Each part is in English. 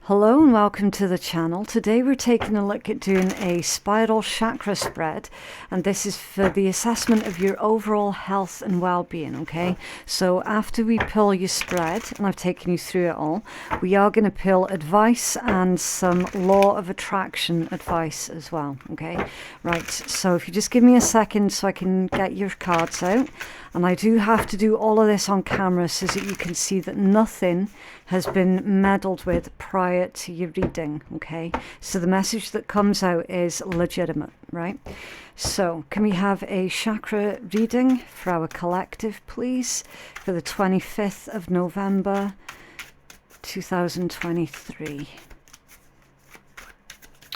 Hello and welcome to the channel. Today we're taking a look at doing a spiral chakra spread, and this is for the assessment of your overall health and well-being. Okay, so after we pull your spread, and I've taken you through it all, we are going to pull advice and some law of attraction advice as well. Okay, right, so if you just give me a second so I can get your cards out. And I do have to do all of this on camera so that you can see that nothing has been meddled with prior to your reading, okay? So the message that comes out is legitimate, right? So can we have a chakra reading for our collective, please, for the 25th of November, 2023.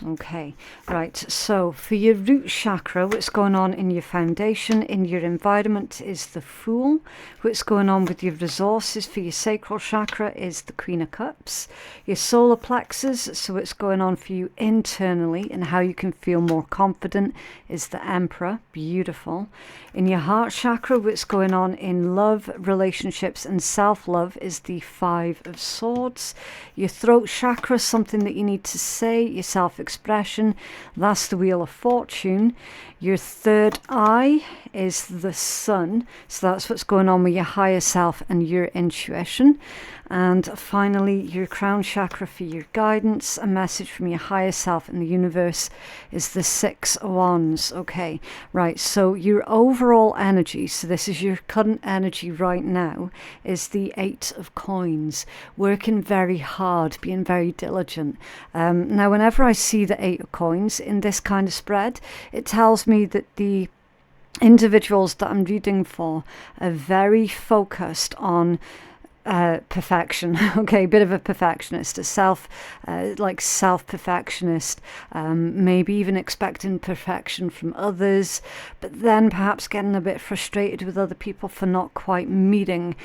Okay, right, so for your root chakra, what's going on in your foundation, in your environment is the Fool. What's going on with your resources for your sacral chakra is the Queen of Cups. Your solar plexus, so what's going on for you internally and how you can feel more confident is the Emperor. Beautiful. In your heart chakra, what's going on in love, relationships and self-love is the Five of Swords. Your throat chakra, something that you need to say, your self-expression, that's the Wheel of Fortune. Your third eye is the Sun, so that's what's going on with your higher self and your intuition. And finally, your crown chakra for your guidance, a message from your higher self in the universe is the Six of Wands. Okay, right, so your overall energy, so this is your current energy right now, is the Eight of Coins, working very hard, being very diligent. Now, whenever I see the Eight of Coins in this kind of spread, it tells me that the individuals that I'm reading for are very focused on perfection. Okay, a bit of a perfectionist, a self-perfectionist, maybe even expecting perfection from others, but then perhaps getting a bit frustrated with other people for not quite meeting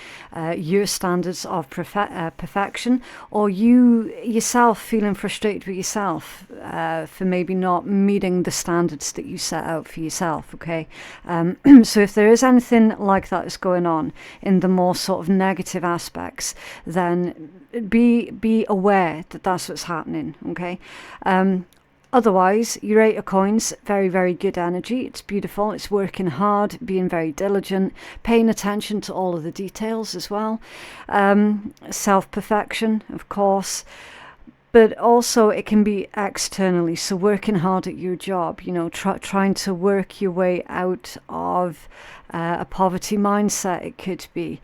your standards of perfection, or you yourself feeling frustrated with yourself for maybe not meeting the standards that you set out for yourself. Okay, so if there is anything like that is going on in the more sort of negative aspects, then be aware that that's what's happening. Okay, otherwise your Eight of Coins, very, very good energy. It's beautiful, it's working hard, being very diligent, paying attention to all of the details as well, self-perfection, of course. But also it can be externally, so working hard at your job, you know, trying to work your way out of a poverty mindset. It could be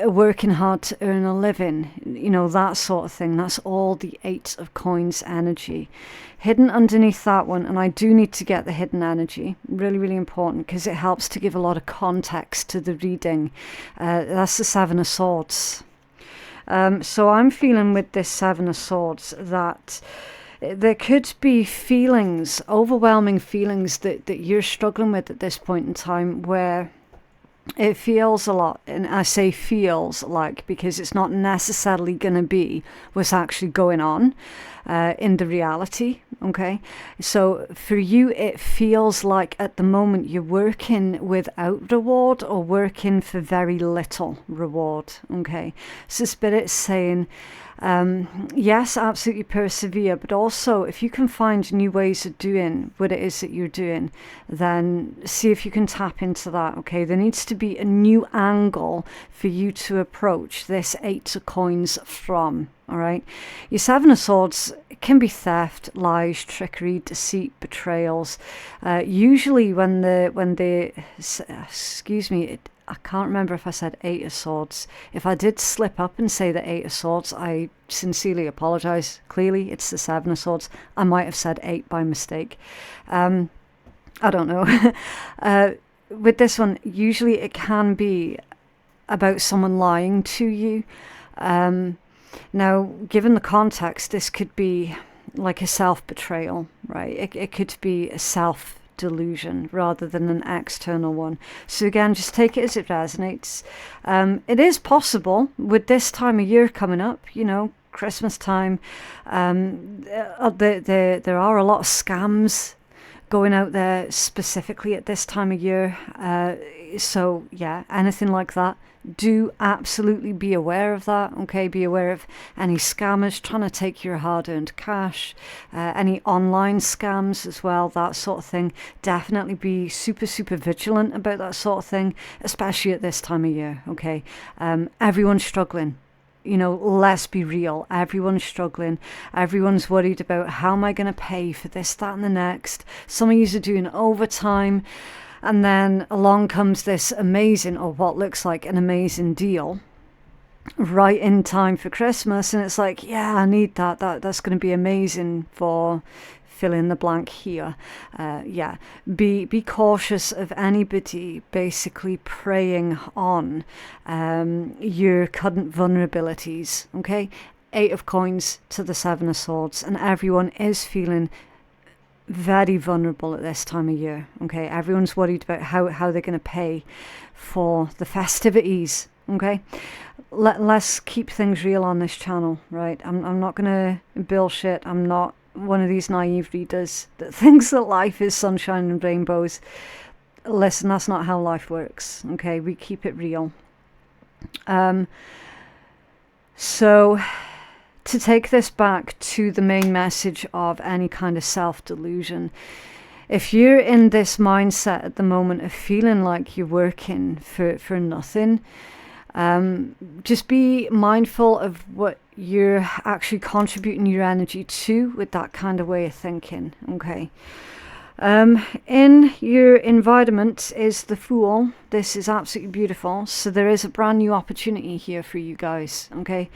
working hard to earn a living, you know, that sort of thing. That's all the Eight of Coins energy. Hidden underneath that one, and I do need to get the hidden energy, really, really important, because it helps to give a lot of context to the reading. That's the Seven of Swords. So I'm feeling with this Seven of Swords that there could be feelings, overwhelming feelings that you're struggling with at this point in time, where it feels a lot, and I say feels like because it's not necessarily going to be what's actually going on in the reality. Okay, so for you it feels like at the moment you're working without reward or working for very little reward. Okay, so Spirit's saying yes, absolutely persevere, but also if you can find new ways of doing what it is that you're doing, then see if you can tap into that. Okay, there needs to be a new angle for you to approach this Eight of Coins from. All right, your Seven of Swords can be theft, lies, trickery, deceit, betrayals. Usually when the excuse me, I can't remember if I said Eight of Swords. If I did slip up and say the Eight of Swords, I sincerely apologize. Clearly it's the Seven of Swords. I might have said eight by mistake. I don't know. With this one, usually it can be about someone lying to you. Now, given the context, this could be like a self-betrayal, right? It could be a self-delusion rather than an external one. So again, just take it as it resonates. It is possible with this time of year coming up, you know, Christmas time, there are a lot of scams going out there specifically at this time of year. So yeah, anything like that, do absolutely be aware of that. Okay, be aware of any scammers trying to take your hard-earned cash, any online scams as well, that sort of thing. Definitely be super vigilant about that sort of thing, especially at this time of year. Okay, everyone's struggling. You know, let's be real. Everyone's struggling. Everyone's worried about, how am I going to pay for this, that, and the next. Some of you are doing overtime. And then along comes this amazing, or what looks like an amazing deal, right in time for Christmas. And it's like, yeah, I need that. That's going to be amazing for fill in the blank here. Yeah, be cautious of anybody basically preying on your current vulnerabilities. Okay, 8 of coins to the 7 of swords, and everyone is feeling very vulnerable at this time of year. Okay, everyone's worried about how they're going to pay for the festivities. Okay, let's keep things real on this channel, right? I'm not going to bullshit. I'm not one of these naive readers that thinks that life is sunshine and rainbows. Listen, that's not how life works. Okay, we keep it real. So to take this back to the main message of any kind of self-delusion, if you're in this mindset at the moment of feeling like you're working for nothing, just be mindful of what you're actually contributing your energy to with that kind of way of thinking. Okay. In your environment is the Fool. This is absolutely beautiful. So there is a brand new opportunity here for you guys. Okay.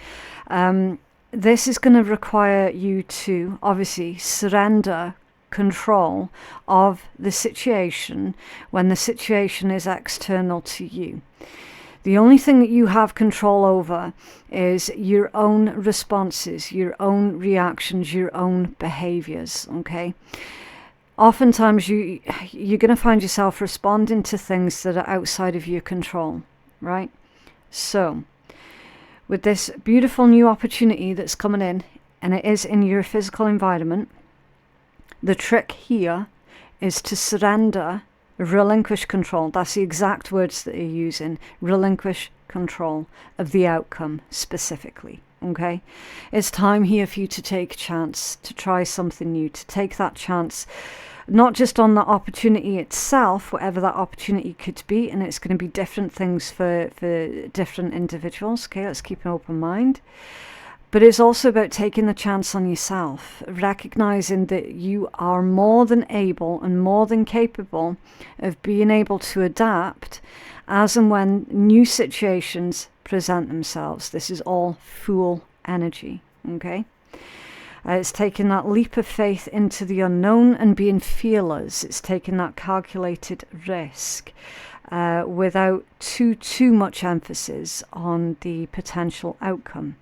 This is going to require you to obviously surrender control of the situation when the situation is external to you. The only thing that you have control over is your own responses, your own reactions, your own behaviors. Okay. Oftentimes you're going to find yourself responding to things that are outside of your control, right? So with this beautiful new opportunity that's coming in, and it is in your physical environment, the trick here is to surrender, relinquish control. That's the exact words that you're using. Relinquish control of the outcome specifically. Okay? It's time here for you to take a chance, to try something new, to take that chance, not just on the opportunity itself, whatever that opportunity could be, and it's going to be different things for different individuals. Okay, let's keep an open mind. But it's also about taking the chance on yourself, recognizing that you are more than able and more than capable of being able to adapt as and when new situations present themselves. This is all Fool energy. Okay. It's taking that leap of faith into the unknown and being fearless. It's taking that calculated risk without too much emphasis on the potential outcome.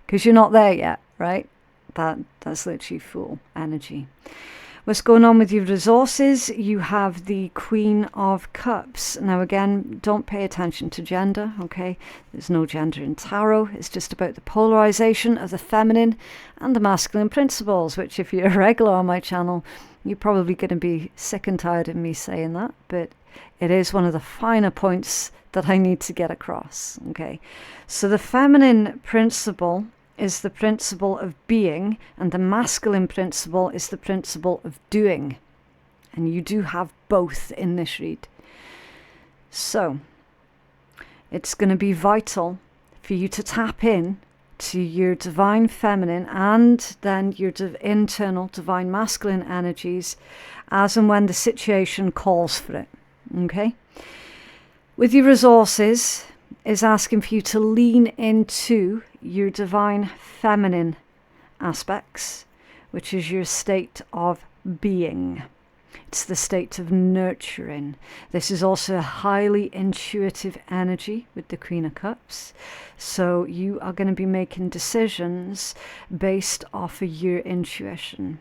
Because you're not there yet, right? That's literally Fool energy. What's going on with your resources? You have the Queen of Cups. Now again, don't pay attention to gender, okay? There's no gender in tarot. It's just about the polarization of the feminine and the masculine principles, which if you're a regular on my channel, you're probably going to be sick and tired of me saying that, but it is one of the finer points that I need to get across, okay? So the feminine principle is the principle of being, and the masculine principle is the principle of doing. And you do have both in this read. So it's going to be vital for you to tap in to your divine feminine and then your internal divine masculine energies as and when the situation calls for it. Okay? With your resources is asking for you to lean into your divine feminine aspects, which is your state of being. It's the state of nurturing. This is also a highly intuitive energy with the Queen of Cups. So you are going to be making decisions based off of your intuition.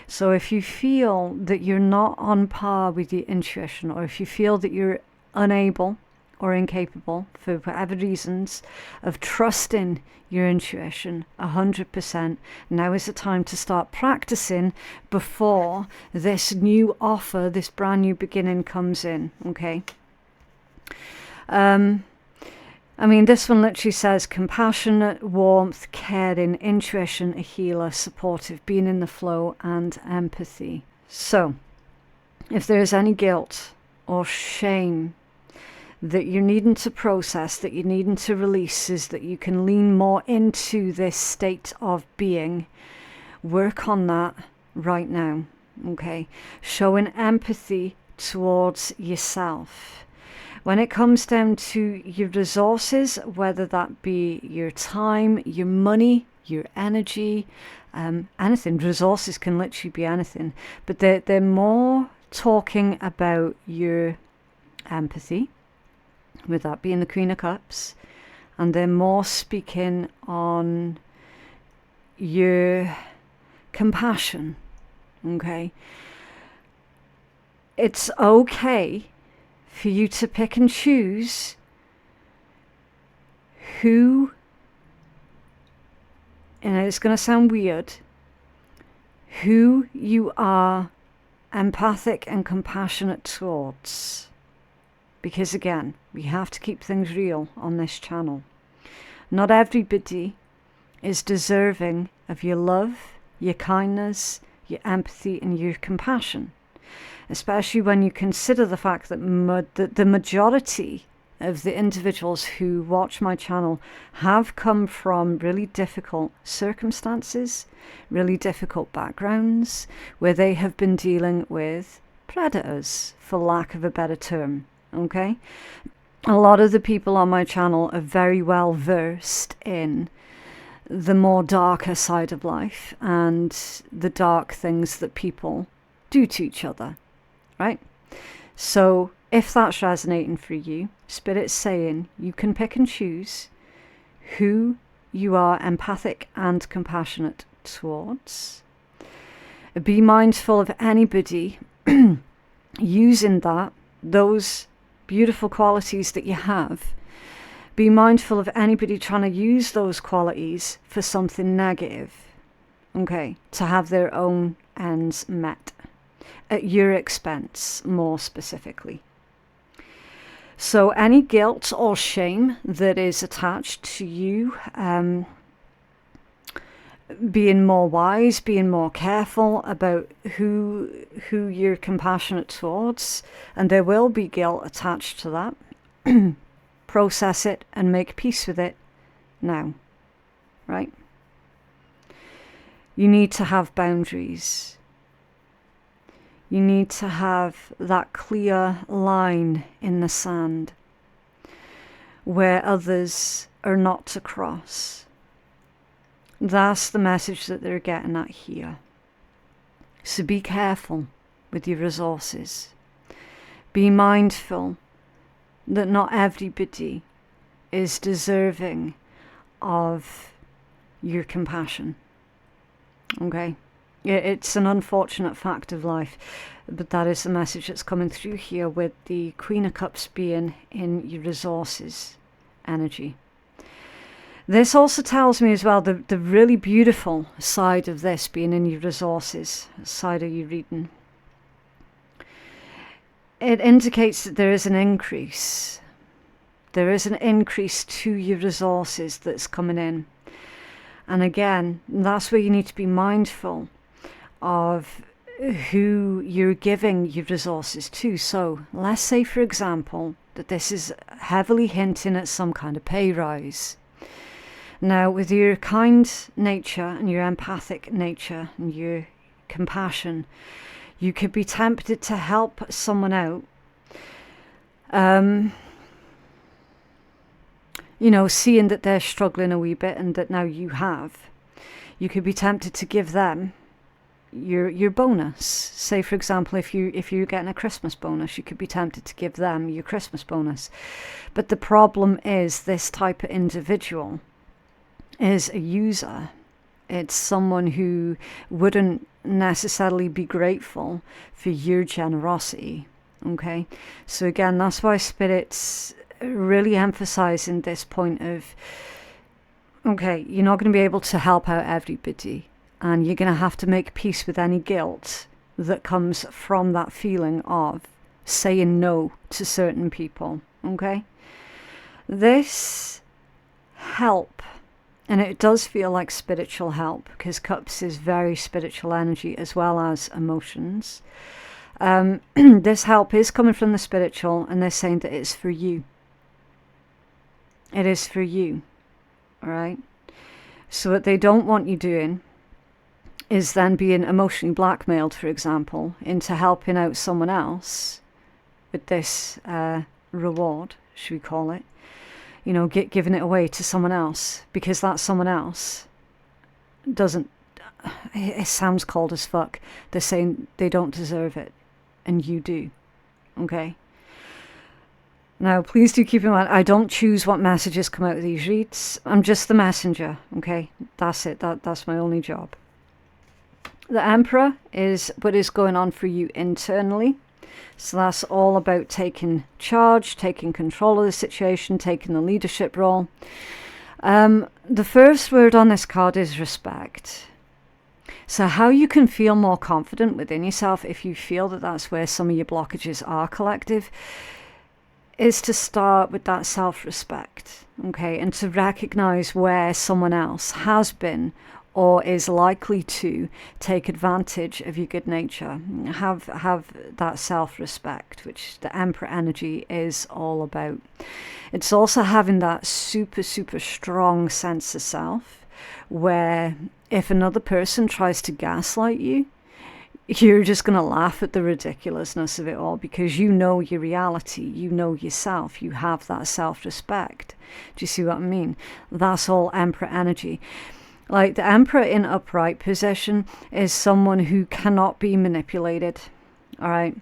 So if you feel that you're not on par with your intuition, or if you feel that you're unable or incapable, for whatever reasons, of trusting your intuition 100%, now is the time to start practicing before this new offer, this brand new beginning comes in, okay? I mean, this one literally says compassionate, warmth, caring, intuition, a healer, supportive, being in the flow, and empathy. So, if there is any guilt or shame that you're needing to process, that you're needing to release, is that you can lean more into this state of being. Work on that right now, okay? Showing empathy towards yourself. When it comes down to your resources, whether that be your time, your money, your energy, anything, resources can literally be anything, but they're more talking about your empathy, with that being the Queen of Cups, and they're more speaking on your compassion, okay? It's okay for you to pick and choose who, and it's going to sound weird, who you are empathic and compassionate towards. Because again, we have to keep things real on this channel. Not everybody is deserving of your love, your kindness, your empathy, and your compassion. Especially when you consider the fact that the majority of the individuals who watch my channel have come from really difficult circumstances, really difficult backgrounds, where they have been dealing with predators, for lack of a better term, okay? A lot of the people on my channel are very well versed in the more darker side of life and the dark things that people do to each other. Right? So if that's resonating for you, Spirit's saying you can pick and choose who you are empathic and compassionate towards. Be mindful of anybody using those beautiful qualities that you have. Be mindful of anybody trying to use those qualities for something negative, okay, to have their own ends met. At your expense, more specifically. So any guilt or shame that is attached to you being more wise, being more careful about who you're compassionate towards, and there will be guilt attached to that, process it and make peace with it now, right? You need to have boundaries. You need to have that clear line in the sand where others are not to cross. That's the message that they're getting at here. So be careful with your resources. Be mindful that not everybody is deserving of your compassion. Okay? It's an unfortunate fact of life, but that is the message that's coming through here with the Queen of Cups being in your resources energy. This also tells me as well the really beautiful side of this being in your resources side of your reading. It indicates that there is an increase. There is an increase to your resources that's coming in. And again, that's where you need to be mindful of who you're giving your resources to. So let's say, for example, that this is heavily hinting at some kind of pay rise. Now, with your kind nature and your empathic nature and your compassion, you could be tempted to help someone out. You know, seeing that they're struggling a wee bit and that now you have, you could be tempted to give them your bonus. Say, for example, if you're getting a Christmas bonus, you could be tempted to give them your Christmas bonus. But the problem is, this type of individual is a user. It's someone who wouldn't necessarily be grateful for your generosity. Okay, so again, that's why Spirit's really emphasizing this point of, okay, you're not going to be able to help out everybody, and you're going to have to make peace with any guilt that comes from that feeling of saying no to certain people, okay? This help, and it does feel like spiritual help, because cups is very spiritual energy as well as emotions. This help is coming from the spiritual, and they're saying that it's for you. It is for you, all right? So what they don't want you doing is then being emotionally blackmailed, for example, into helping out someone else with this reward, should we call it, you know, giving it away to someone else, because that someone else doesn't, it sounds cold as fuck, they're saying they don't deserve it, and you do, okay? Now, please do keep in mind, I don't choose what messages come out of these reads. I'm just the messenger, okay? That's it. That's my only job. The Emperor is what is going on for you internally. So that's all about taking charge, taking control of the situation, taking the leadership role. The first word on this card is respect. So how you can feel more confident within yourself, if you feel that that's where some of your blockages are collective, is to start with that self-respect, okay, and to recognize where someone else has been or is likely to take advantage of your good nature. Have that self-respect, which the Emperor energy is all about. It's also having that super, super strong sense of self, where if another person tries to gaslight you, you're just going to laugh at the ridiculousness of it all, because you know your reality, you know yourself, you have that self-respect. Do you see what I mean? That's all Emperor energy. Like, the Emperor in upright position is someone who cannot be manipulated, all right?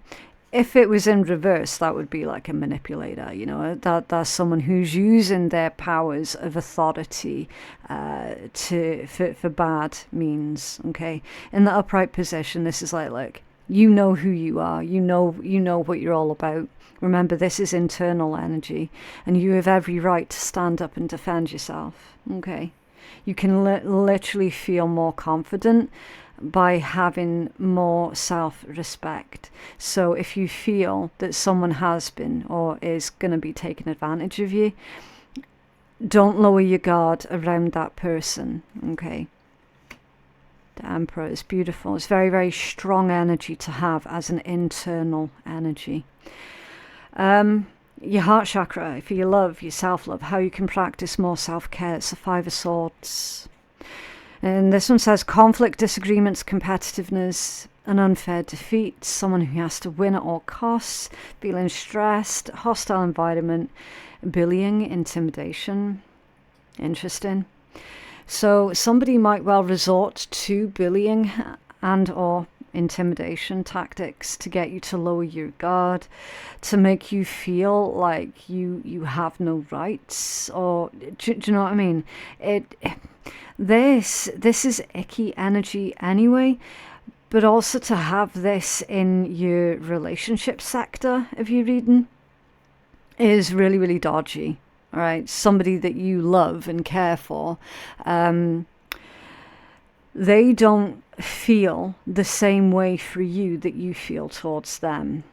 If it was in reverse, that would be like a manipulator, you know, that's someone who's using their powers of authority for bad means, okay? In the upright position, this is like, you know who you are, you know what you're all about. Remember, this is internal energy, and you have every right to stand up and defend yourself, okay? You can literally feel more confident by having more self-respect. So if you feel that someone has been or is going to be taking advantage of you, don't lower your guard around that person, okay? The Emperor is beautiful. It's very, very strong energy to have as an internal energy. Your heart chakra, for your love, your self-love, how you can practice more self-care. It's the Five of Swords. And this one says conflict, disagreements, competitiveness, an unfair defeat, someone who has to win at all costs, feeling stressed, hostile environment, bullying, intimidation. Interesting. So somebody might well resort to bullying and or intimidation tactics to get you to lower your guard, to make you feel like you have no rights, or do you know what I mean? This is icky energy anyway, but also to have this in your relationship sector of your reading is really, really dodgy. All right, somebody that you love and care for, they don't feel the same way for you that you feel towards them,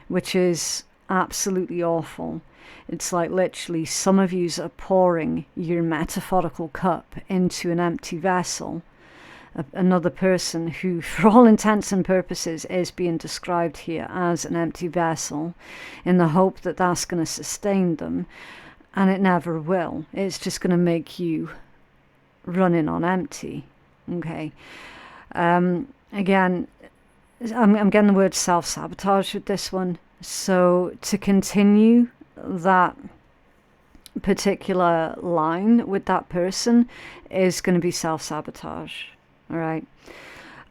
which is absolutely awful. It's like literally some of yous are pouring your metaphorical cup into an empty vessel. Another person who, for all intents and purposes, is being described here as an empty vessel, in the hope that that's going to sustain them, and it never will. It's just going to make you running on empty. Okay. Again, I'm getting the word self-sabotage with this one. So to continue that particular line with that person is going to be self-sabotage. All right.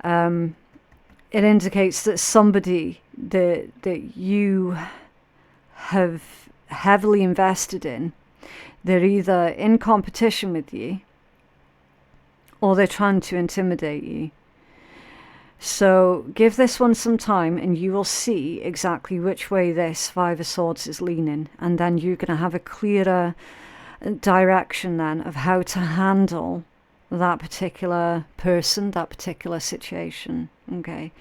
It indicates that somebody that you have heavily invested in, they're either in competition with you or they're trying to intimidate you. So give this one some time and you will see exactly which way this Five of Swords is leaning. And then you're going to have a clearer direction then of how to handle that particular person, that particular situation. Okay.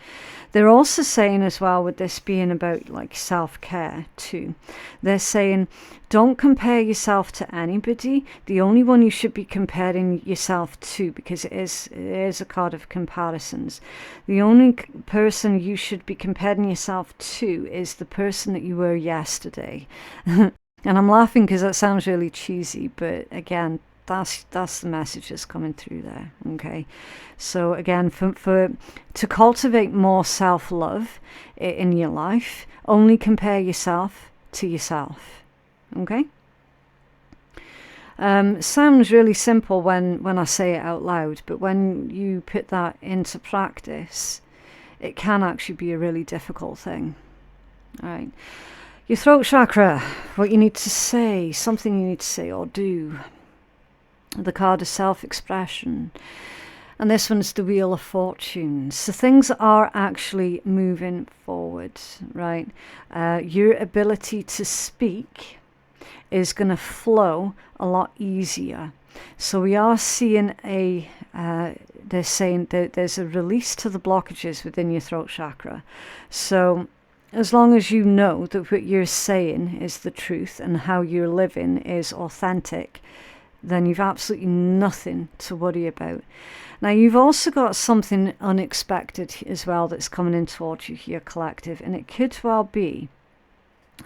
They're also saying as well, with this being about like self-care too, they're saying don't compare yourself to anybody. The only one you should be comparing yourself to, because it is a card of comparisons, the only person you should be comparing yourself to is the person that you were yesterday. And I'm laughing because that sounds really cheesy, but again, that's the message that's coming through there. Okay, so again, to cultivate more self-love in your life, only compare yourself to yourself. Okay, sounds really simple when I say it out loud, but when you put that into practice, it can actually be a really difficult thing. All right, your throat chakra, what you need to say, something you need to say or do. The card is self-expression, and this one's the Wheel of Fortune. So things are actually moving forward, right? Your ability to speak is going to flow a lot easier. So we are seeing they're saying that there's a release to the blockages within your throat chakra. So as long as you know that what you're saying is the truth and how you're living is authentic, then you've absolutely nothing to worry about. Now, you've also got something unexpected as well that's coming in towards you here, collective, and it could well be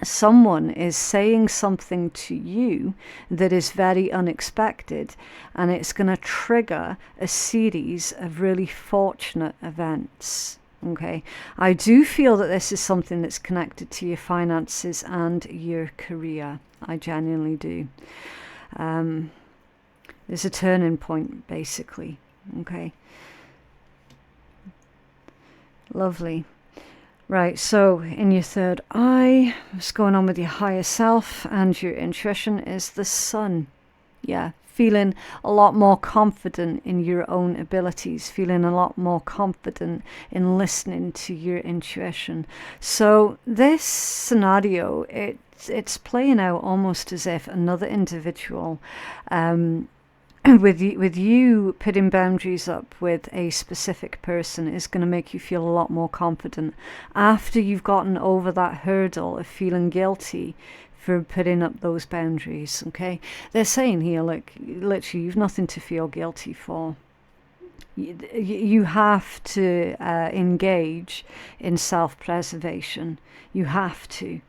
someone is saying something to you that is very unexpected, and it's going to trigger a series of really fortunate events. Okay, I do feel that this is something that's connected to your finances and your career. I genuinely do. There's a turning point, basically. Okay. Lovely. Right, so in your third eye, what's going on with your higher self and your intuition is the Sun. Yeah, feeling a lot more confident in your own abilities, feeling a lot more confident in listening to your intuition. So this scenario, it's playing out almost as if another individual, with you putting boundaries up with a specific person is going to make you feel a lot more confident after you've gotten over that hurdle of feeling guilty for putting up those boundaries. Okay, they're saying here, like, literally, you've nothing to feel guilty for. You have to engage in self-preservation. You have to,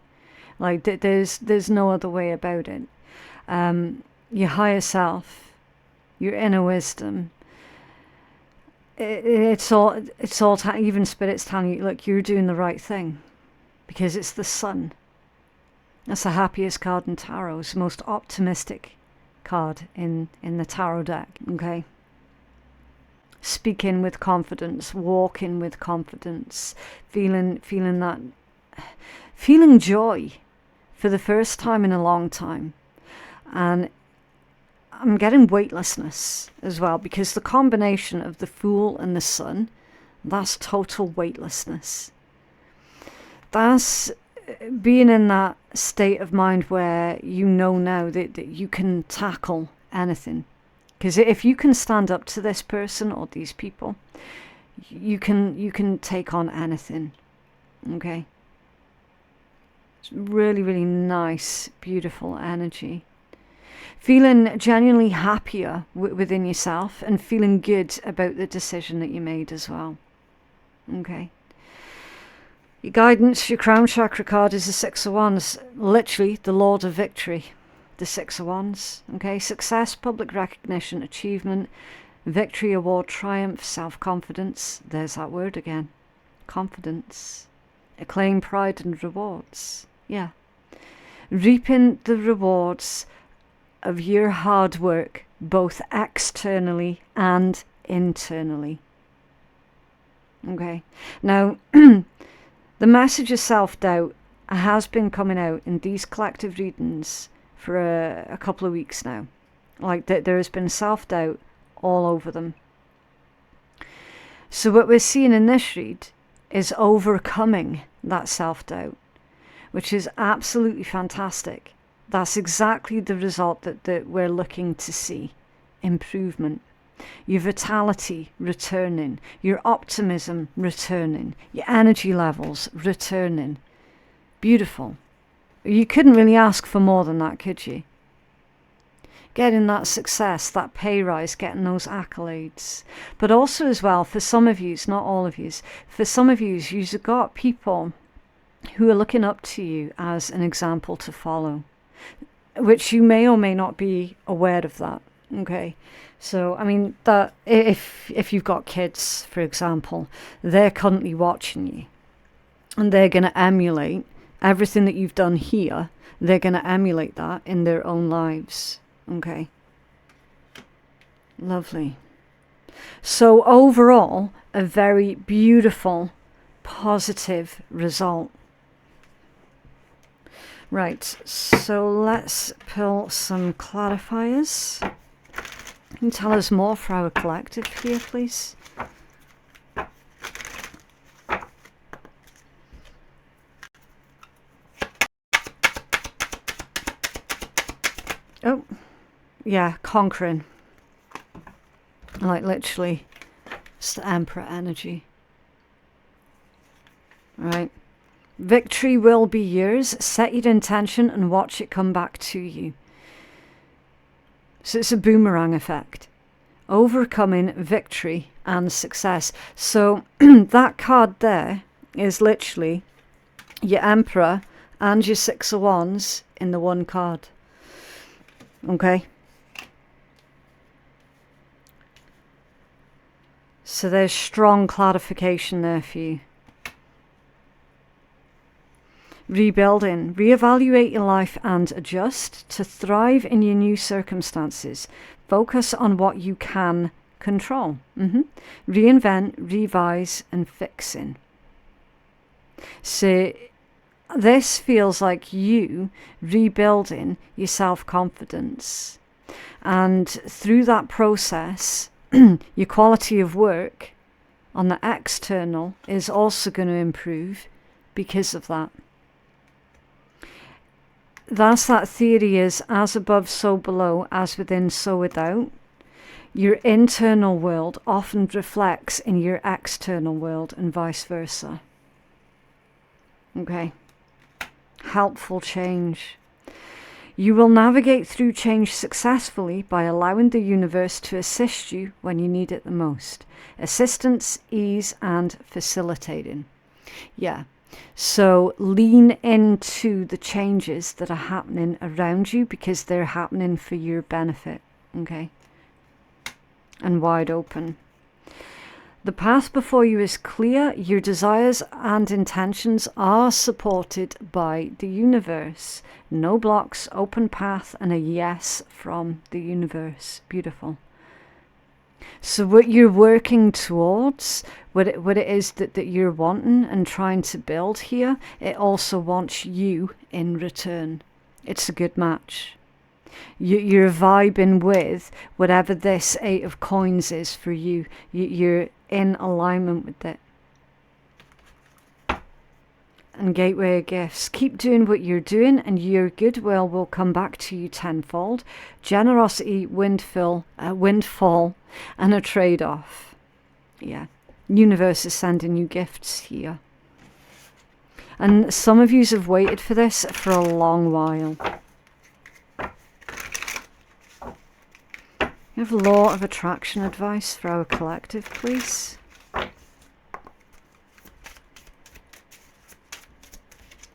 like, there's no other way about it. Your higher self, your inner wisdom, it's all even spirit's telling you, look, you're doing the right thing, because it's the Sun. That's the happiest card in tarot. It's the most optimistic card in the tarot deck. Okay, speaking with confidence, walking with confidence, feeling joy for the first time in a long time. And I'm getting weightlessness as well, because the combination of the Fool and the Sun, that's total weightlessness. That's being in that state of mind where you know now that you can tackle anything. Because if you can stand up to this person or these people, you can take on anything. Okay? It's really, really nice, beautiful energy. Feeling genuinely happier within yourself and feeling good about the decision that you made as well. Okay. Your guidance, your crown chakra card is the Six of Wands, literally the Lord of Victory. The Six of Wands. Okay. Success, public recognition, achievement, victory, award, triumph, self-confidence. There's that word again. Confidence. Acclaim, pride, and rewards. Yeah. Reaping the rewards of your hard work, both externally and internally. Okay, now the message of self-doubt has been coming out in these collective readings for a couple of weeks now. Like there has been self-doubt all over them. So what we're seeing in this read is overcoming that self-doubt, which is absolutely fantastic. That's exactly the result that we're looking to see. Improvement. Your vitality returning, your optimism returning, your energy levels returning. Beautiful. You couldn't really ask for more than that, could you? Getting that success, that pay rise, getting those accolades. But also as well, for some of you, not all of you, for some of you, you've got people who are looking up to you as an example to follow, which you may or may not be aware of that. Okay, so I mean that if you've got kids, for example, they're currently watching you, and they're going to emulate everything that you've done here. They're going to emulate that in their own lives. Okay, lovely. So overall, a very beautiful, positive result. Right, so let's pull some clarifiers. Can you tell us more for our collective here, please? Oh, yeah, conquering. Like literally, it's the Emperor energy. Right. Victory will be yours. Set your intention and watch it come back to you. So it's a boomerang effect. Overcoming, victory and success. So that card there is literally your Emperor and your Six of Wands in the one card. Okay. So there's strong clarification there for you. Rebuilding. Reevaluate your life and adjust to thrive in your new circumstances. Focus on what you can control. Reinvent, revise and fixing. So this feels like you rebuilding your self-confidence. And through that process, your quality of work on the external is also going to improve because of that. That's that theory is as above, so below, as within, so without. Your internal world often reflects in your external world and vice versa. Okay. Helpful change. You will navigate through change successfully by allowing the universe to assist you when you need it the most. Assistance, ease, and facilitating. Yeah. So lean into the changes that are happening around you because they're happening for your benefit. Okay. And wide open. The path before you is clear. Your desires and intentions are supported by the universe. No blocks, open path, and a yes from the universe. Beautiful. So what you're working towards, what it is that you're wanting and trying to build here, it also wants you in return. It's a good match. You're vibing with whatever this Eight of Coins is for you. You're in alignment with it. And Gateway of Gifts. Keep doing what you're doing and your goodwill will come back to you tenfold. Generosity, windfall, and a trade-off. Yeah. Universe is sending you gifts here. And some of you have waited for this for a long while. You have Law of Attraction advice for our collective, please.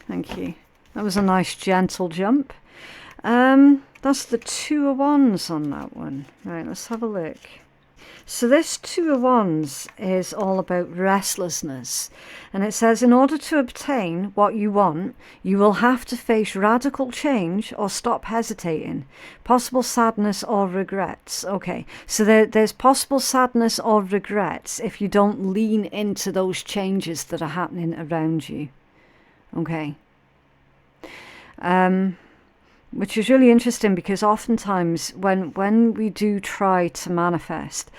Thank you. That was a nice gentle jump. That's the Two of Wands on that one. Right, let's have a look. So this Two of Wands is all about restlessness. And it says, in order to obtain what you want, you will have to face radical change or stop hesitating. Possible sadness or regrets. Okay, so there's possible sadness or regrets if you don't lean into those changes that are happening around you. Okay. which is really interesting, because oftentimes when we do try to manifest,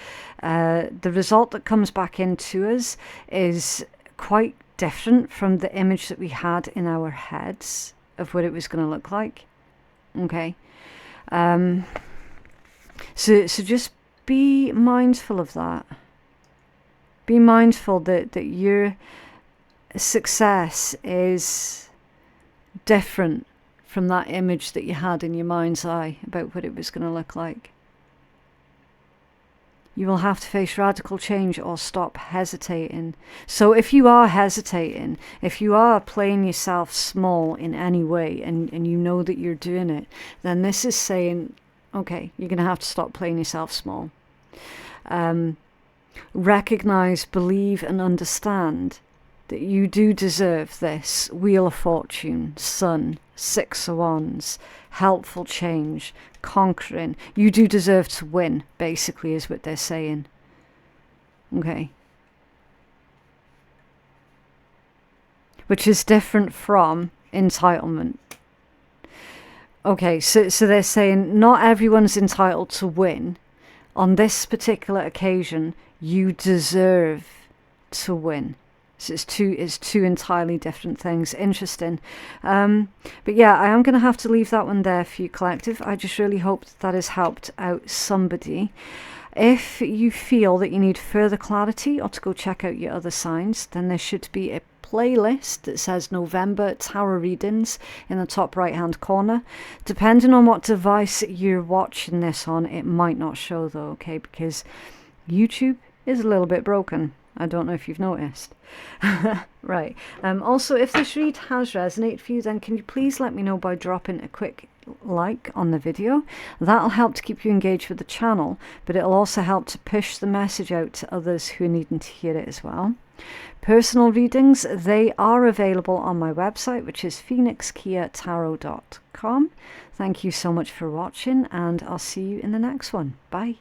the result that comes back into us is quite different from the image that we had in our heads of what it was going to look like. Okay. So just be mindful of that. Be mindful that your success is different from that image that you had in your mind's eye about what it was going to look like. You will have to face radical change or stop hesitating. So if you are hesitating, if you are playing yourself small in any way, and you know that you're doing it, then this is saying, okay, you're going to have to stop playing yourself small. Recognize, believe, and understand that you do deserve this Wheel of Fortune, Sun, Six of Wands, helpful change, conquering. You do deserve to win, basically, is what they're saying. Okay. Which is different from entitlement. Okay, so they're saying not everyone's entitled to win. On this particular occasion, you deserve to win. So it's two entirely different things. Interesting. But yeah, I am going to have to leave that one there for you, collective. I just really hope that has helped out somebody. If you feel that you need further clarity or to go check out your other signs, then there should be a playlist that says November Tarot Readings in the top right hand corner. Depending on what device you're watching this on, it might not show though, okay, because YouTube is a little bit broken. I don't know if you've noticed. Right. Also, if this read has resonated for you, then can you please let me know by dropping a quick like on the video. That'll help to keep you engaged with the channel, but it'll also help to push the message out to others who are needing to hear it as well. Personal readings, they are available on my website, which is phoenixkeiatarot.com. Thank you so much for watching, and I'll see you in the next one. Bye.